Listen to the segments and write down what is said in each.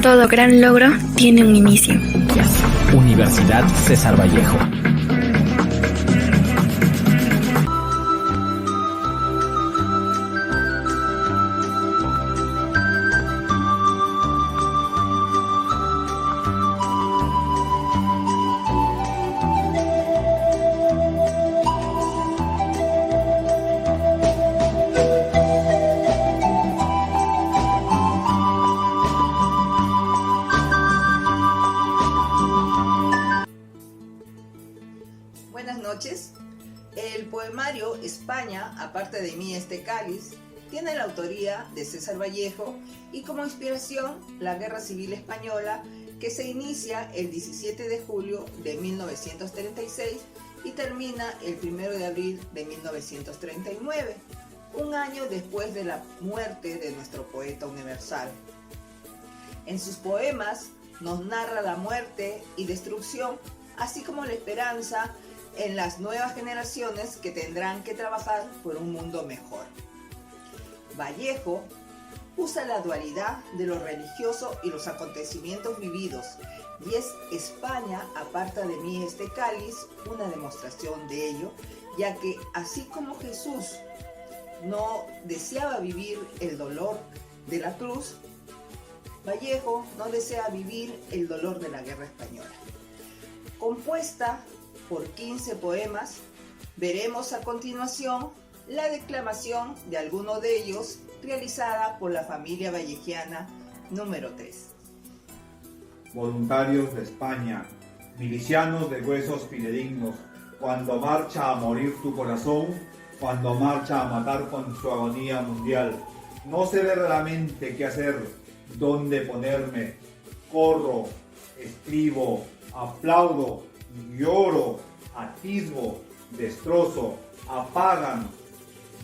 Todo gran logro tiene un inicio. Universidad César Vallejo. Buenas noches. El poemario España, aparte de mí este cáliz, tiene la autoría de César Vallejo y como inspiración la Guerra Civil Española, que se inicia el 17 de julio de 1936 y termina el 1 de abril de 1939, un año después de la muerte de nuestro poeta universal. En sus poemas nos narra la muerte y destrucción, así como la esperanza en las nuevas generaciones que tendrán que trabajar por un mundo mejor. Vallejo usa la dualidad de lo religioso y los acontecimientos vividos, y es España, aparta de mí este cáliz, una demostración de ello, ya que así como Jesús no deseaba vivir el dolor de la cruz, Vallejo no desea vivir el dolor de la guerra española. Compuesta por 15 poemas, veremos a continuación la declamación de alguno de ellos realizada por la familia vallejiana número 3. Voluntarios de España, milicianos de huesos fidedignos, cuando marcha a morir tu corazón, cuando marcha a matar con su agonía mundial, no sé verdaderamente qué hacer, dónde ponerme, corro, escribo, aplaudo, lloro, atisbo, destrozo, apagan,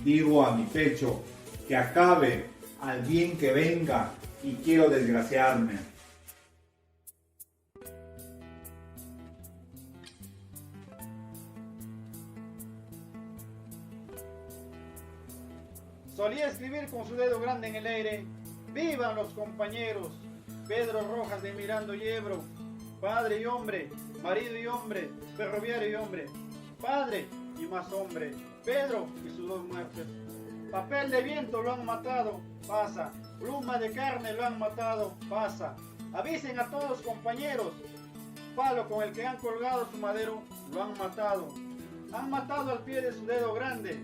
digo a mi pecho, que acabe al bien que venga y quiero desgraciarme. Solía escribir con su dedo grande en el aire: ¡vivan los compañeros! Pedro Rojas de Mirando y Ebro, padre y hombre, marido y hombre, ferroviario y hombre, padre y más hombre, Pedro y sus dos muertes. Papel de viento lo han matado, pasa. Pluma de carne lo han matado, pasa. Avisen a todos compañeros, palo con el que han colgado su madero, lo han matado. Han matado al pie de su dedo grande,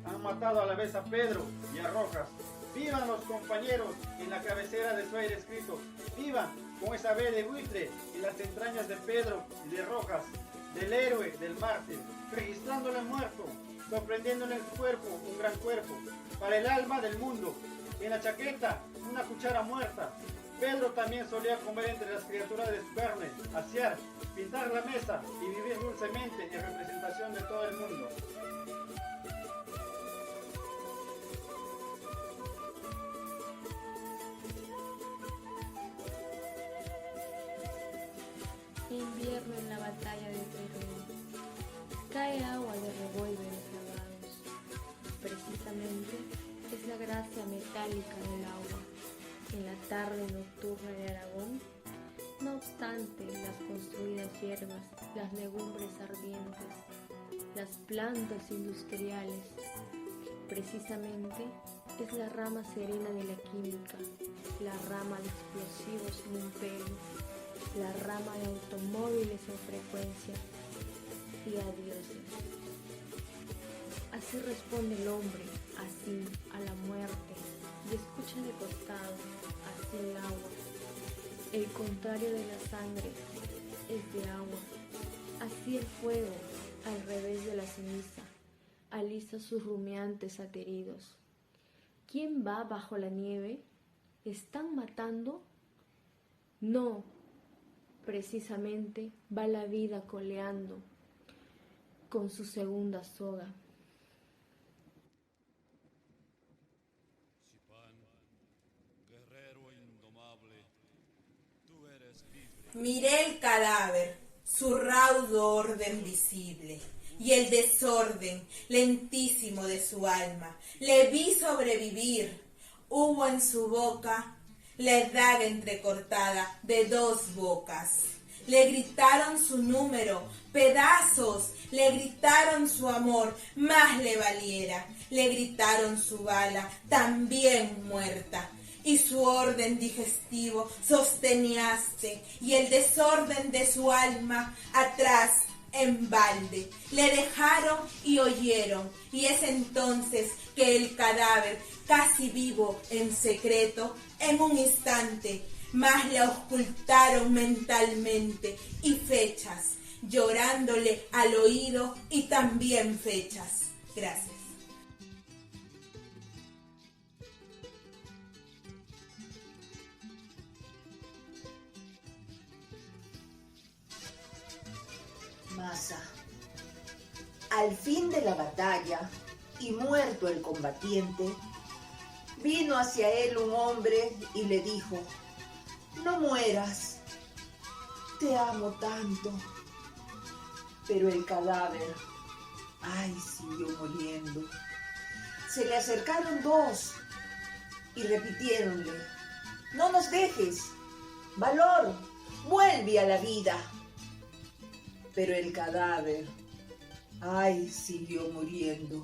han matado a la vez a Pedro y a Rojas. Vivan los compañeros en la cabecera de su aire escrito. Vivan con esa B de buitre en las entrañas de Pedro y de Rojas, del héroe, del mártir, registrándole muerto, sorprendiéndole en su cuerpo un gran cuerpo, para el alma del mundo. En la chaqueta, una cuchara muerta. Pedro también solía comer entre las criaturas de su carne, asear, pintar la mesa y vivir dulcemente en representación de todo el mundo. Invierno en la batalla de Teruel. Cae agua de revólveres lavados. Precisamente es la gracia metálica del agua. En la tarde nocturna de Aragón, no obstante las construidas hierbas, las legumbres ardientes, las plantas industriales, precisamente es la rama serena de la química, la rama de explosivos sin un pelo, la rama de automóviles en frecuencia y a dioses. Así responde el hombre, así a la muerte, y escucha de costado, así el agua. El contrario de la sangre es de agua, así el fuego, al revés de la ceniza, alisa sus rumiantes ateridos. ¿Quién va bajo la nieve? ¿Están matando? No. Precisamente va la vida coleando con su segunda soga. Miré el cadáver, su raudo orden visible, y el desorden lentísimo de su alma. Le vi sobrevivir. Hubo en su boca la daga entrecortada de 2 bocas. Le gritaron su número, pedazos, le gritaron su amor, más le valiera. Le gritaron su bala, también muerta. Y su orden digestivo sosteniaste, y el desorden de su alma atrás en balde. Le dejaron y oyeron, y es entonces que el cadáver, casi vivo en secreto, en un instante, más le ocultaron mentalmente, y fechas, llorándole al oído, y también fechas. Gracias. Masa. Al fin de la batalla, y muerto el combatiente, vino hacia él un hombre y le dijo: no mueras, te amo tanto. Pero el cadáver, ay, siguió muriendo. Se le acercaron 2 y repitiéronle: no nos dejes, valor, vuelve a la vida. Pero el cadáver, ay, siguió muriendo.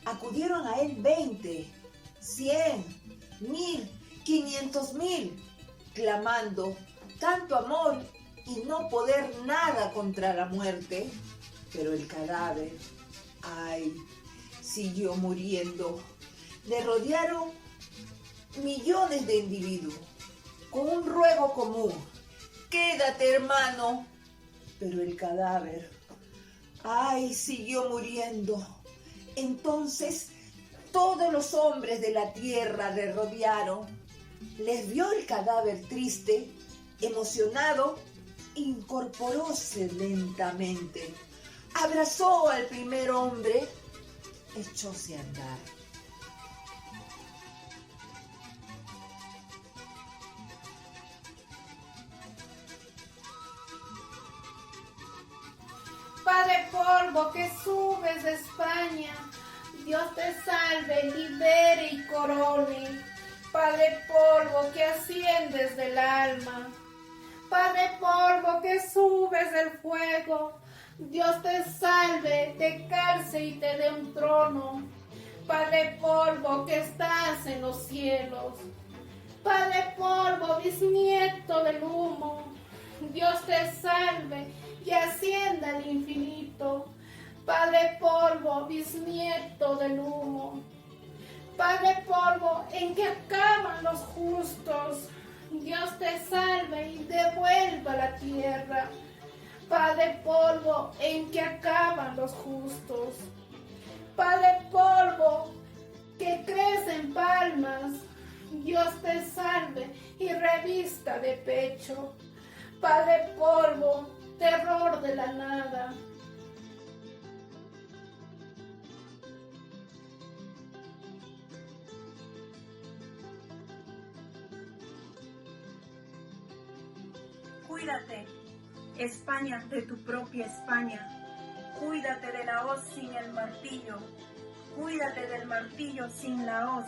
Acudieron a él 20, 100, 1000, 500,000, clamando tanto amor y no poder nada contra la muerte. Pero el cadáver, ay, siguió muriendo. Le rodearon millones de individuos con un ruego común: quédate, hermano. Pero el cadáver, ay, siguió muriendo. Entonces todos los hombres de la tierra le rodearon. Les vio el cadáver triste, emocionado, incorporóse lentamente. Abrazó al primer hombre, echóse a andar. Padre polvo que subes de España, Dios te salve, libere y corone. Padre polvo que asciendes del alma, Padre polvo que subes del fuego, Dios te salve, te calce y te dé un trono. Padre polvo que estás en los cielos, Padre polvo, bisnieto del humo, Dios te salve y ascienda al infinito. Padre polvo, bisnieto del humo. Padre polvo, en que acaban los justos, Dios te salve y devuelva la tierra. Padre polvo, en que acaban los justos. Padre polvo, que crecen palmas, Dios te salve y revista de pecho. Padre polvo, terror de la nada. Cuídate, España, de tu propia España. Cuídate de la hoz sin el martillo. Cuídate del martillo sin la hoz.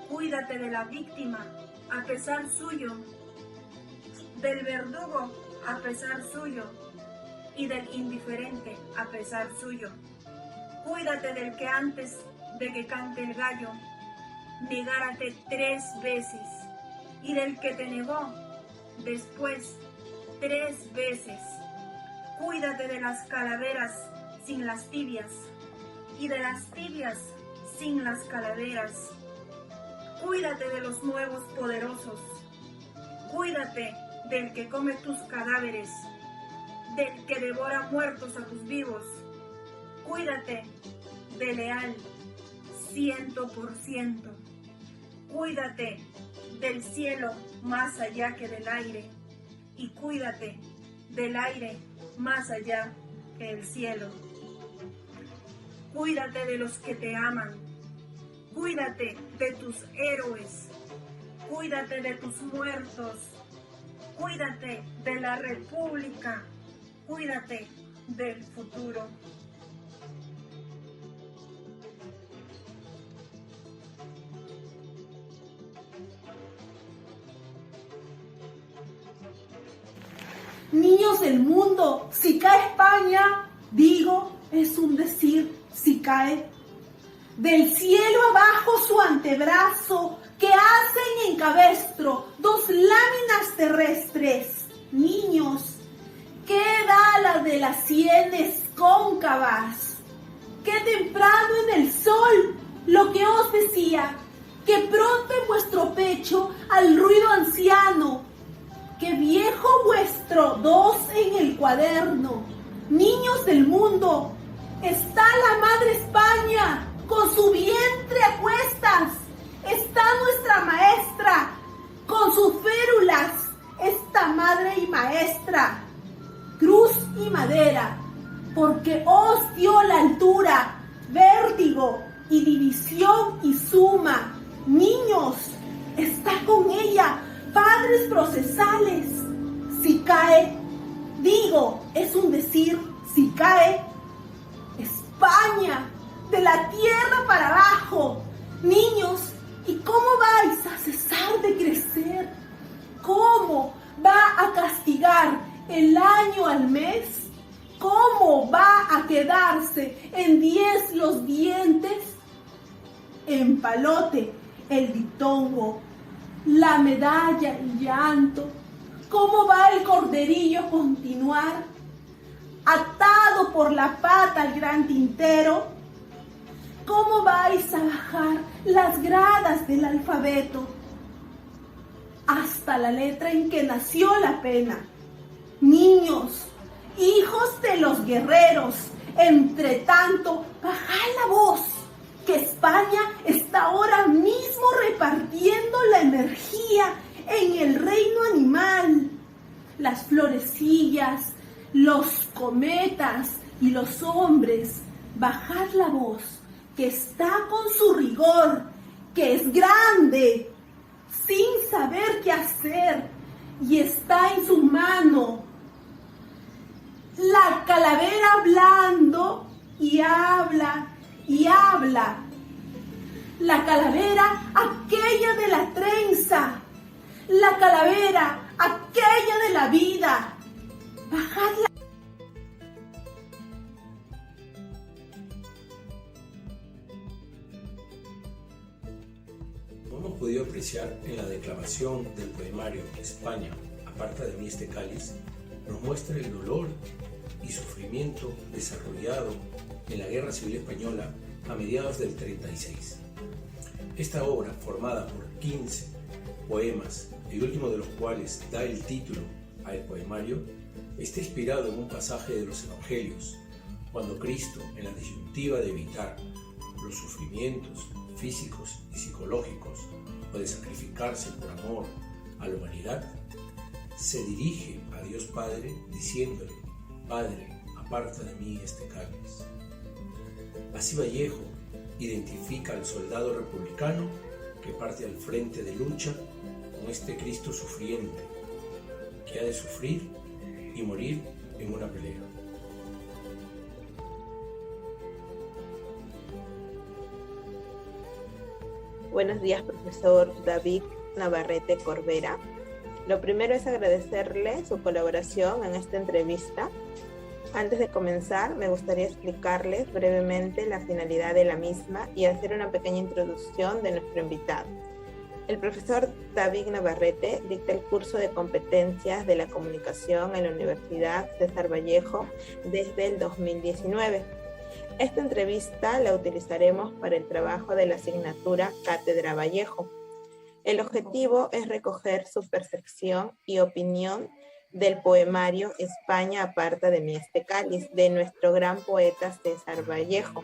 Cuídate de la víctima a pesar suyo, del verdugo a pesar suyo y del indiferente a pesar suyo. Cuídate del que antes de que cante el gallo negárate 3 veces, y del que te negó después 3 veces. Cuídate de las calaveras sin las tibias, y de las tibias sin las calaveras. Cuídate de los nuevos poderosos. Cuídate del que come tus cadáveres, del que devora muertos a tus vivos. Cuídate de leal 100%. Cuídate del cielo más allá que del aire, y cuídate del aire más allá que el cielo. Cuídate de los que te aman. Cuídate de tus héroes. Cuídate de tus muertos. Cuídate de la república. Cuídate del futuro. Niños del mundo, si cae España, digo, es un decir, si cae. Del cielo abajo su antebrazo, que hacen en cabestro 2 láminas terrestres. Niños, queda la de las sienes cóncavas. Qué temprano en el sol, lo que os decía, que pronto en vuestro pecho al ruido anciano, que viejo vuestro 2 en el cuaderno. Niños del mundo, está la madre España, con su vientre a cuestas, está nuestra maestra, con sus férulas, esta madre y maestra, cruz y madera, porque os dio la altura, vértigo y división y suma. Niños, está con ella, padres procesales. Si cae, digo, es un decir, si cae, España, de la tierra para abajo. Niños, ¿y cómo vais a cesar de crecer? ¿Cómo va a castigar el año al mes? ¿Cómo va a quedarse en 10 los dientes? En palote el ditongo, la medalla y llanto. ¿Cómo va el corderillo a continuar? Atado por la pata al gran tintero. ¿Cómo vais a bajar las gradas del alfabeto? Hasta la letra en que nació la pena. Niños, hijos de los guerreros, entre tanto, bajad la voz, que España está ahora mismo repartiendo la energía en el reino animal. Las florecillas, los cometas y los hombres, bajad la voz, que está con su rigor, que es grande, sin saber qué hacer, y está en su mano la calavera hablando y habla y habla. La calavera aquella de la trenza, la calavera aquella de la vida. Bajadla. Como hemos podido apreciar en la declamación del poemario España, aparta de mí este cáliz, nos muestra el dolor y sufrimiento desarrollado en la Guerra Civil Española a mediados del 36. Esta obra, formada por 15 poemas, el último de los cuales da el título al poemario, está inspirado en un pasaje de los Evangelios, cuando Cristo, en la disyuntiva de evitar los sufrimientos físicos y psicológicos o de sacrificarse por amor a la humanidad, se dirige a Dios Padre diciéndole: Padre, aparta de mí este cáliz. Así Vallejo identifica al soldado republicano que parte al frente de lucha con este Cristo sufriente, que ha de sufrir y morir en una pelea. Buenos días, profesor David Navarrete Corbera. Lo primero es agradecerle su colaboración en esta entrevista. Antes de comenzar, me gustaría explicarles brevemente la finalidad de la misma y hacer una pequeña introducción de nuestro invitado. El profesor David Navarrete dicta el curso de competencias de la comunicación en la Universidad César Vallejo desde el 2019. Esta entrevista la utilizaremos para el trabajo de la asignatura Cátedra Vallejo. El objetivo es recoger su percepción y opinión del poemario España aparta de mí este cáliz, de nuestro gran poeta César Vallejo,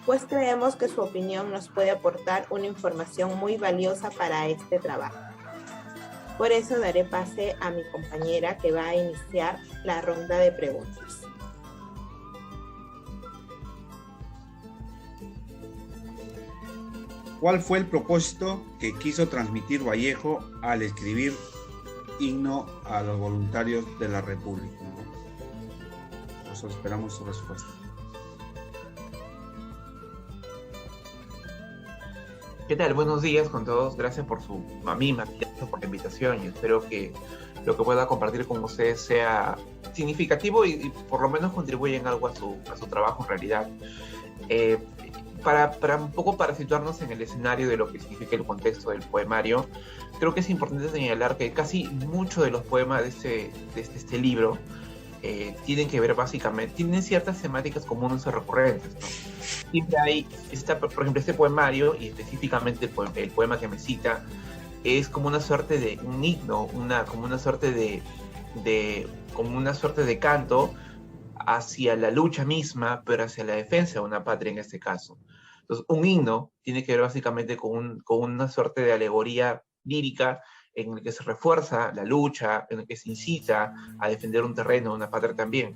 pues creemos que su opinión nos puede aportar una información muy valiosa para este trabajo. Por eso daré pase a mi compañera que va a iniciar la ronda de preguntas. ¿Cuál fue el propósito que quiso transmitir Vallejo al escribir Himno a los Voluntarios de la República? Nosotros esperamos su respuesta. ¿Qué tal? Buenos días con todos. Gracias por a mí, gracias por la invitación y espero que lo que pueda compartir con ustedes sea significativo y por lo menos contribuya en algo a su trabajo en realidad. Para un poco para situarnos en el escenario de lo que significa el contexto del poemario, creo que es importante señalar que casi muchos de los poemas de este libro tienen que ver básicamente, tienen ciertas temáticas comunes o recurrentes, ¿no? Siempre hay, por ejemplo, este poemario, y específicamente el poema que me cita, es como una suerte de un himno, como una suerte de canto hacia la lucha misma, pero hacia la defensa de una patria en este caso. Entonces, un himno tiene que ver básicamente con una suerte de alegoría lírica en el que se refuerza la lucha, en el que se incita a defender un terreno, una patria también.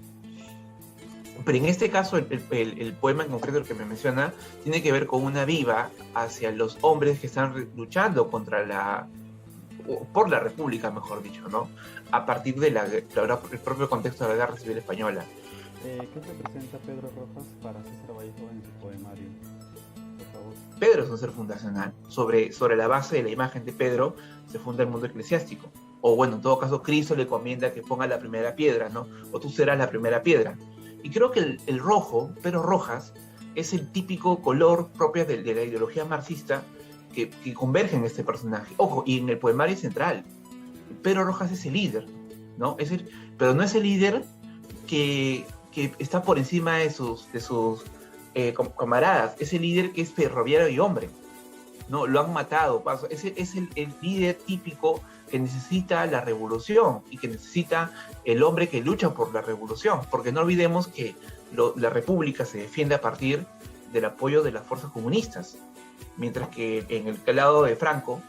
Pero en este caso, el poema en concreto, el que me menciona, tiene que ver con una viva hacia los hombres que están luchando por la República, mejor dicho, ¿no? A partir del propio contexto de la Guerra Civil Española. ¿Qué representa Pedro Rojas para César Vallejo en su poemario? Por favor. Pedro es un ser fundacional. Sobre la base de la imagen de Pedro se funda el mundo eclesiástico. O bueno, en todo caso, Cristo le comienda que ponga la primera piedra, ¿no? O tú serás la primera piedra. Y creo que el rojo, Pedro Rojas, es el típico color propio de la ideología marxista que converge en este personaje. Ojo, y en el poemario central, Pedro Rojas es el líder, ¿no? Pero no es el líder que está por encima de sus camaradas, es el líder que es ferroviario y hombre, ¿no? Lo han matado, es el líder típico que necesita la revolución y que necesita el hombre que lucha por la revolución, porque no olvidemos que la república se defiende a partir del apoyo de las fuerzas comunistas, mientras que en el lado de Franco,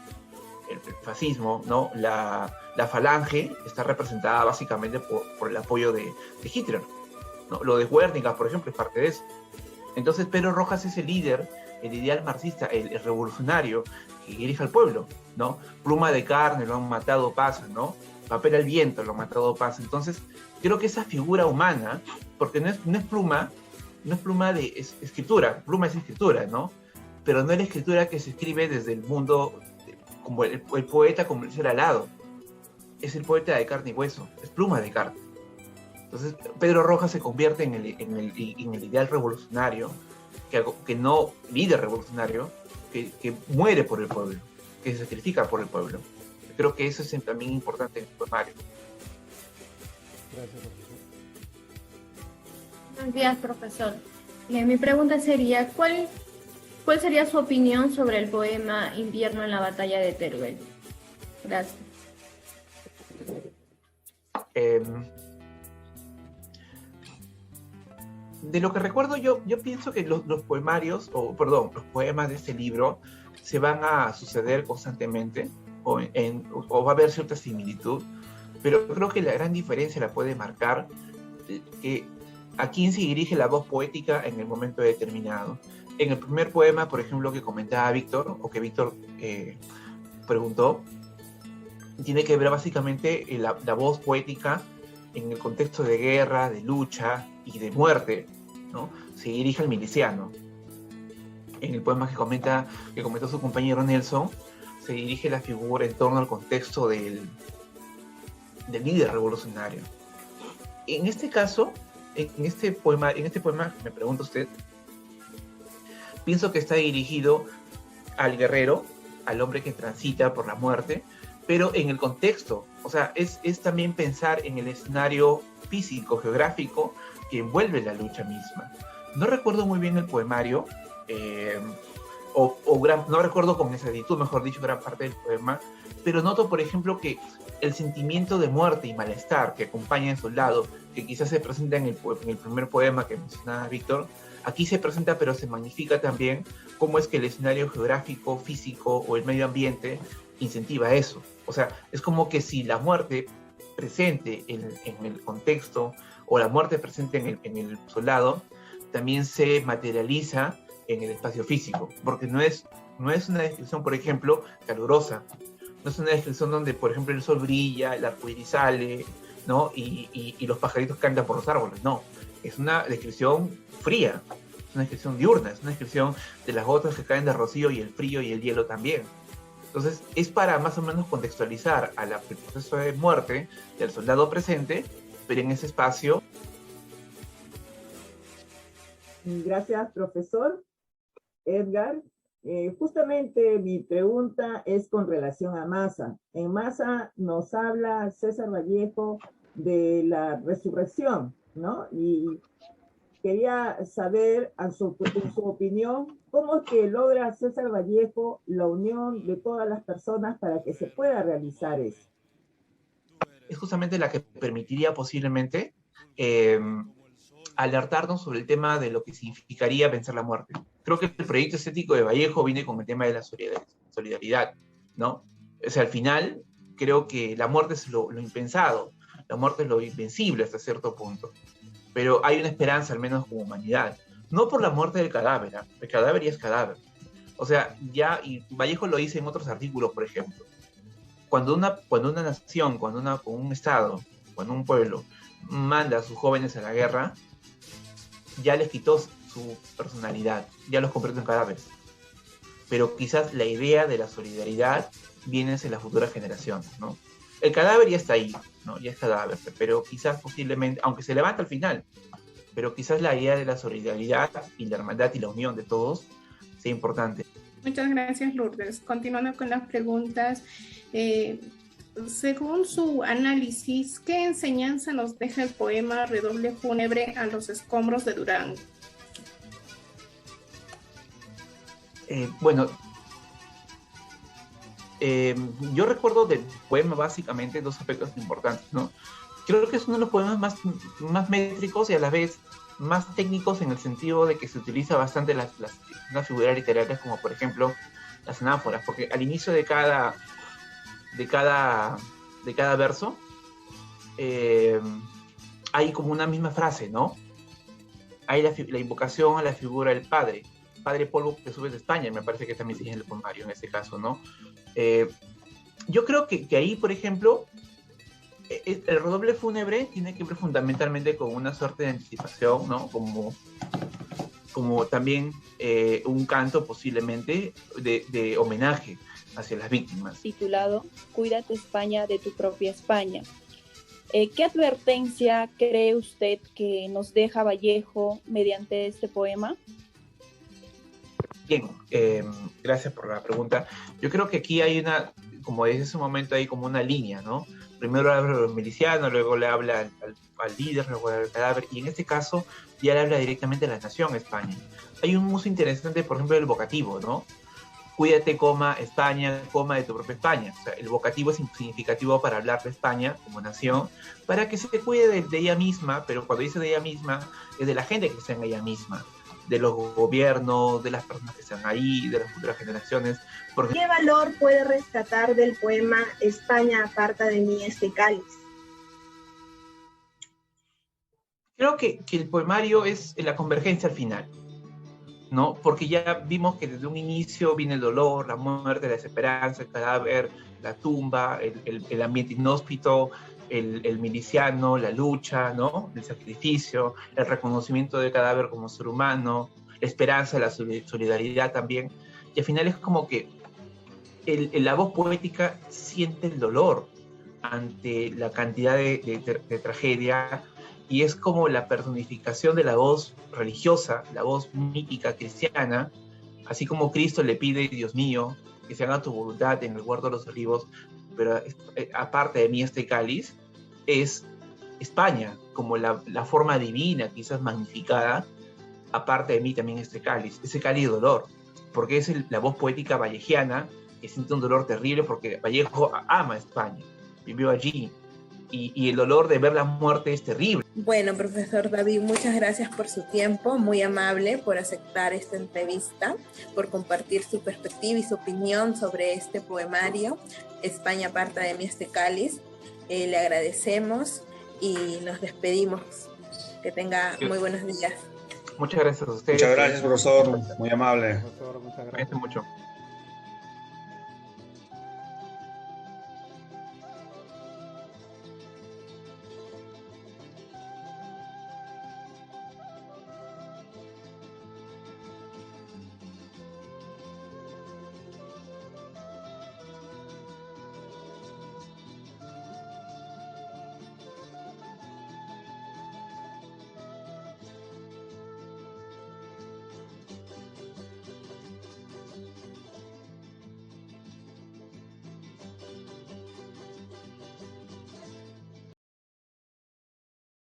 el fascismo, ¿no? La falange está representada básicamente por el apoyo de Hitler, ¿no? Lo de Wernicke, por ejemplo, es parte de eso. Entonces Pedro Rojas es el líder, el ideal marxista, el revolucionario que dirige al pueblo, ¿no? Pluma de carne, lo han matado, pasa, ¿no? Papel al viento, lo han matado, pasa. Entonces, creo que esa figura humana, porque no es pluma de escritura, pluma es escritura, ¿no? Pero no es la escritura que se escribe desde el mundo, como el poeta como el ser alado. Es el poeta de carne y hueso, es pluma de carne. Entonces, Pedro Rojas se convierte en el ideal revolucionario, que no líder revolucionario, que muere por el pueblo, que se sacrifica por el pueblo. Creo que eso es también importante en el poemario. Gracias, profesor. Buenos días, profesor. Mi pregunta sería, ¿cuál sería su opinión sobre el poema Invierno en la batalla de Teruel? Gracias. De lo que recuerdo, yo pienso que los poemas de este libro se van a suceder constantemente o va a haber cierta similitud, pero creo que la gran diferencia la puede marcar a quién se dirige la voz poética en el momento determinado. En el primer poema, por ejemplo, que comentaba Víctor, o que Víctor preguntó, tiene que ver básicamente la voz poética en el contexto de guerra, de lucha y de muerte, ¿no? Se dirige al miliciano. En el poema que comentó su compañero Nelson, se dirige la figura en torno al contexto del líder revolucionario. En este caso, en este poema, me pregunta usted, pienso que está dirigido al guerrero, al hombre que transita por la muerte, pero en el contexto, o sea, es también pensar en el escenario físico, geográfico, que envuelve la lucha misma. No recuerdo muy bien el poemario, no recuerdo con exactitud, mejor dicho, gran parte del poema, pero noto, por ejemplo, que el sentimiento de muerte y malestar que acompaña al soldado, que quizás se presenta en el primer poema que mencionaba Víctor, aquí se presenta, pero se magnifica también cómo es que el escenario geográfico, físico o el medio ambiente incentiva eso. O sea, es como que si la muerte presente en el contexto o la muerte presente en el soldado también se materializa en el espacio físico, porque no es una descripción, por ejemplo, calurosa, no es una descripción donde, por ejemplo, el sol brilla, el arco iris sale, ¿no? y los pajaritos cantan por los árboles, no, es una descripción fría, una descripción diurna, es una descripción de las gotas que caen de rocío y el frío y el hielo también. Entonces, es para más o menos contextualizar al proceso de muerte del soldado presente, pero en ese espacio. Gracias, profesor Edgar. Justamente mi pregunta es con relación a Masa. En Masa nos habla César Vallejo de la resurrección, ¿no? Y quería saber, en su opinión, cómo es que logra César Vallejo la unión de todas las personas para que se pueda realizar eso. Es justamente la que permitiría posiblemente alertarnos sobre el tema de lo que significaría vencer la muerte. Creo que el proyecto estético de Vallejo viene con el tema de la solidaridad, ¿no? O sea, al final, creo que la muerte es lo impensado, la muerte es lo invencible hasta cierto punto. Pero hay una esperanza, al menos como humanidad. No por la muerte del cadáver, ¿eh? El cadáver ya es cadáver. O sea, ya, y Vallejo lo dice en otros artículos, por ejemplo. Cuando una nación, cuando un estado, cuando un pueblo manda a sus jóvenes a la guerra, ya les quitó su personalidad, ya los convierte en cadáveres. Pero quizás la idea de la solidaridad viene hacia la futura generación, ¿no? El cadáver ya está ahí, ¿no? Ya es cadáver, pero quizás posiblemente, aunque se levanta al final, pero quizás la idea de la solidaridad y la hermandad y la unión de todos sea importante. Muchas gracias, Lourdes. Continuando con las preguntas, según su análisis, ¿qué enseñanza nos deja el poema Redoble fúnebre a los escombros de Durango? Bueno, yo recuerdo del poema básicamente dos aspectos importantes, ¿no? Creo que es uno de los poemas más métricos y a la vez más técnicos en el sentido de que se utiliza bastante las figuras literarias, como por ejemplo las anáforas, porque al inicio de cada verso hay como una misma frase, ¿no? Hay la invocación a la figura del Padre Polvo que sube de España, me parece que también se dice en el poemario en este caso, ¿no? Yo creo que ahí, por ejemplo, el redoble fúnebre tiene que ver fundamentalmente con una suerte de anticipación, ¿no? Como también un canto posiblemente de homenaje hacia las víctimas. Titulado Cuídate España de tu propia España. ¿Qué advertencia cree usted que nos deja Vallejo mediante este poema? Bien, gracias por la pregunta. Yo creo que aquí hay como desde ese momento hay como una línea, ¿no? Primero habla a los milicianos, luego le habla al líder, luego al cadáver, y en este caso ya le habla directamente a la nación España. Hay un uso interesante, por ejemplo, del vocativo, ¿no? Cuídate, España, de tu propia España. O sea, el vocativo es significativo para hablar de España como nación, para que se cuide de ella misma, pero cuando dice de ella misma, es de la gente que está en ella misma, de los gobiernos, de las personas que están ahí, de las futuras generaciones. Porque... ¿Qué valor puede rescatar del poema España aparta de mí este cáliz? Creo que el poemario es la convergencia al final, ¿no? Porque ya vimos que desde un inicio viene el dolor, la muerte, la desesperanza, el cadáver, la tumba, el ambiente inhóspito, el miliciano, la lucha, ¿no? El sacrificio, el reconocimiento del cadáver como ser humano, la esperanza, la solidaridad también. Y al final es como que la voz poética siente el dolor ante la cantidad de tragedia, y es como la personificación de la voz religiosa, la voz mítica cristiana, así como Cristo le pide, Dios mío, que se haga tu voluntad en el huerto de los olivos, pero aparte de mí este cáliz, es España, como la forma divina, quizás magnificada, aparte de mí también este cáliz de dolor, porque es la voz poética vallejiana que siente un dolor terrible porque Vallejo ama España, vivió allí, y el dolor de ver la muerte es terrible. Bueno, profesor David, muchas gracias por su tiempo, muy amable por aceptar esta entrevista, por compartir su perspectiva y su opinión sobre este poemario, España aparta de mí este cáliz. Le agradecemos y nos despedimos. Que tenga muy buenos días. Muchas gracias a ustedes. Muchas gracias, profesor. Muy amable. Profesor, muchas gracias. Mucho.